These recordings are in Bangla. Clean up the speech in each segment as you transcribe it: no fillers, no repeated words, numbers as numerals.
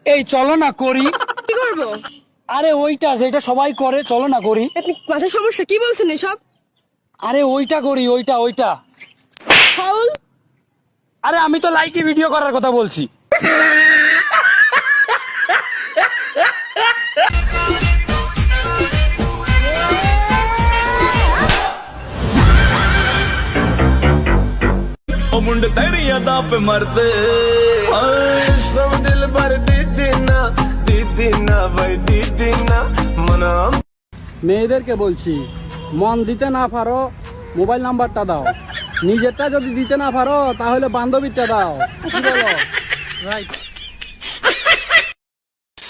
এই চলো না করি। কি করবো? আরে ওইটা যেটা সবাই করে, চলো না করি। আপনি মাথার সমস্যা, কি বলছেন এসব? আরে ওইটা করি, ওইটা ওইটা। ফাউল। আরে আমি তো লাইকি ভিডিও করার কথা বলছি। मुंड तेरी अदा पे मरते दिल भर दीदी ना भाई दीदी ना मना। মেয়েদেরকে বলছি, মন দিতে না পারো মোবাইল নাম্বারটা দাও, নিজেরটা যদি দিতে না পারো তাহলে বান্ধবীরটা দাও। কি বলো? রাইট।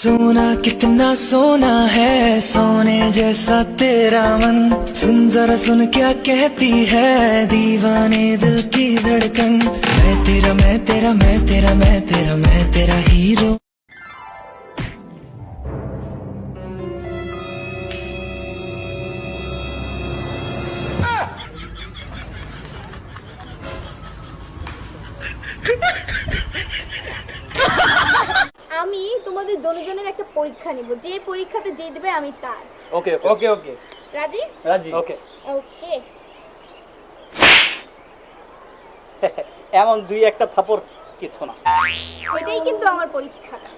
सोना कितना सोना है, सोने जैसा तेरा मन, सुन जरा सुन क्या कहती है दीवाने दिल की धड़कन। मैं तेरा मैं तेरा मैं तेरा मैं तेरा मैं तेरा हीरो। আমি তোমাদের দুজনের একটা পরীক্ষা নিব, যে পরীক্ষাতে জিতবে আমি তার। ওকে ওকে ওকে। রাজি? রাজি। ওকে। ওকে। এমন দুই একটা থাপড় কিছু না। এটাই কিন্তু আমার পরীক্ষাটা।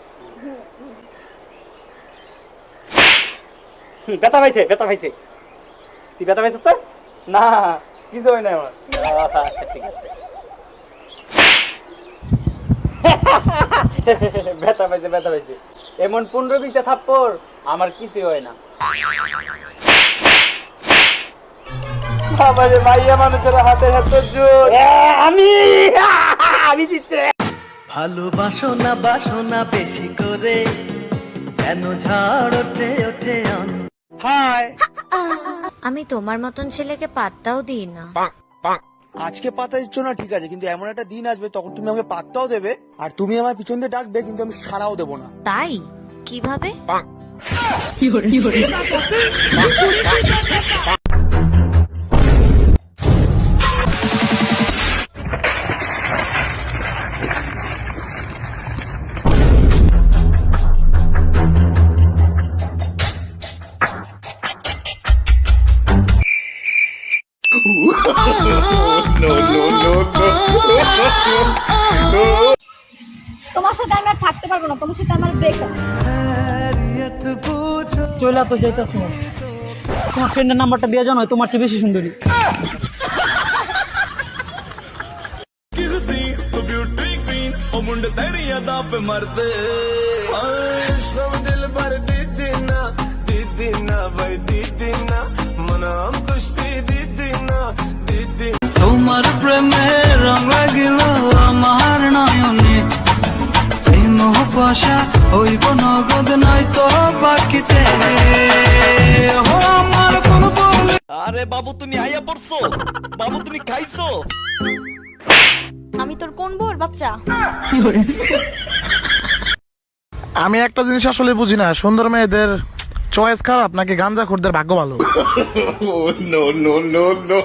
ব্যথা পাইছে, ব্যথা পাইছে। তুই ব্যথা পাইছিস তো? না কিছু হয় না আমার। আচ্ছা ঠিক আছে। ব্যথা পাইছে, ব্যথা পাইছে। এমন 15-20টা থাপ্পড় আমার কিছু হয় না। বাবা রে, মাইয়া মানুষের হাতে হাত জোর। আমি দিচ্ছি। ভালোবাসো না বেশি করে, কেন ঝড় ওঠে ওঠে। হাই। আমি তোমার মতন ছেলেকে পাত্তাও দিই না। আজকে পাতা দিচ্ছ না ঠিক আছে, কিন্তু এমন একটা দিন আসবে তখন তুমি আমাকে পাত্তাও দেবে আর তুমি আমার পিছন দিয়ে ডাকবে, কিন্তু আমি সাড়াও দেবো না। তাই কিভাবে? তোমার সাথে আমি আর থাকতে পারবো না, তোমার সাথে আমার ব্রেকআপ। চলে তো যাইতাছ না। তোমার ফ্রেন্ডের নাম্বারটা দিয়ে জানো, তোমার চেয়ে বেশি সুন্দরী। मुंड तेरी अदा पे मरते दिल भर दीदी ना भाई दीदी ना मना कुश्ती दीदी ना दीदी। তোমার প্রেমে রং লাগিল আমার নয়নে, এই মোহ কুয়াশা হইব নগদ নয়তো বাকিতে। আমার বলবো আরে বাবু তুমি আইয়া পড়ছো, বাবু তুমি খাইছো। আমি তোর কোন বোর বাচ্চা? আমি একটা জিনিস আসলে বুঝি না, সুন্দর মেয়েদের চয়েস খারাপ নাকি গাঞ্জাখোরদের ভাগ্য ভালো। No no no no.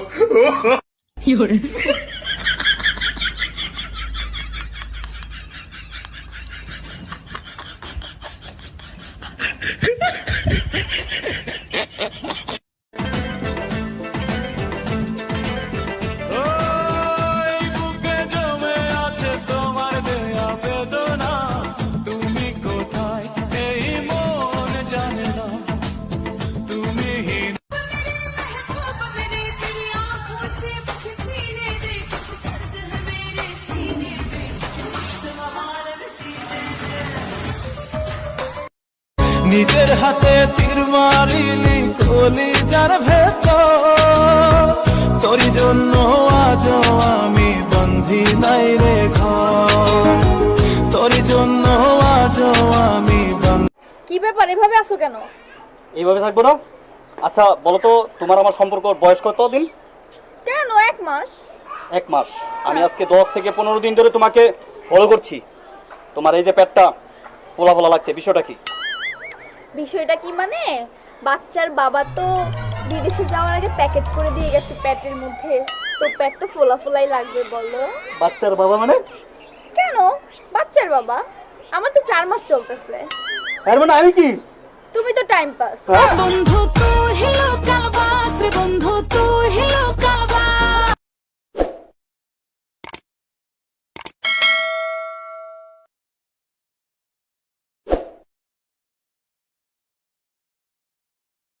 নিজের হাতে তীর মারিলি কলিজার ভেতর, তোর জন্য আজ আমি বন্ধি নাই রে ঘর, তোর জন্য আজ আমি বন্ধি। কি ব্যাপার, এভাবে আছো কেন? এইভাবে থাকবো না। আচ্ছা বলো তো, তোমার আমার সম্পর্ক বয়স কত দিন? কেন 1 মাস? 1 মাস। আমি আজকে 10 থেকে 15 দিন ধরে তোমাকে ফলো করছি। তোমার এই যে পেটটা ফোলা ফোলা লাগছে, বিষয়টা কি? বিষয়টা কি মানে, বাচ্চার বাবা তো বিদেশে যাওয়ার আগে প্যাকেট করে দিয়ে গেছে পেটের মধ্যে, তো পেট তো ফোলা ফোলাই লাগবে বলো। বাচ্চার বাবা মানে? কেন, বাচ্চার বাবা। আমার তো 4 মাস চলতেছে। এর মানে আমি কি? তুমি তো টাইম পাস। হ্যাঁ? বন্ধু তো হিলো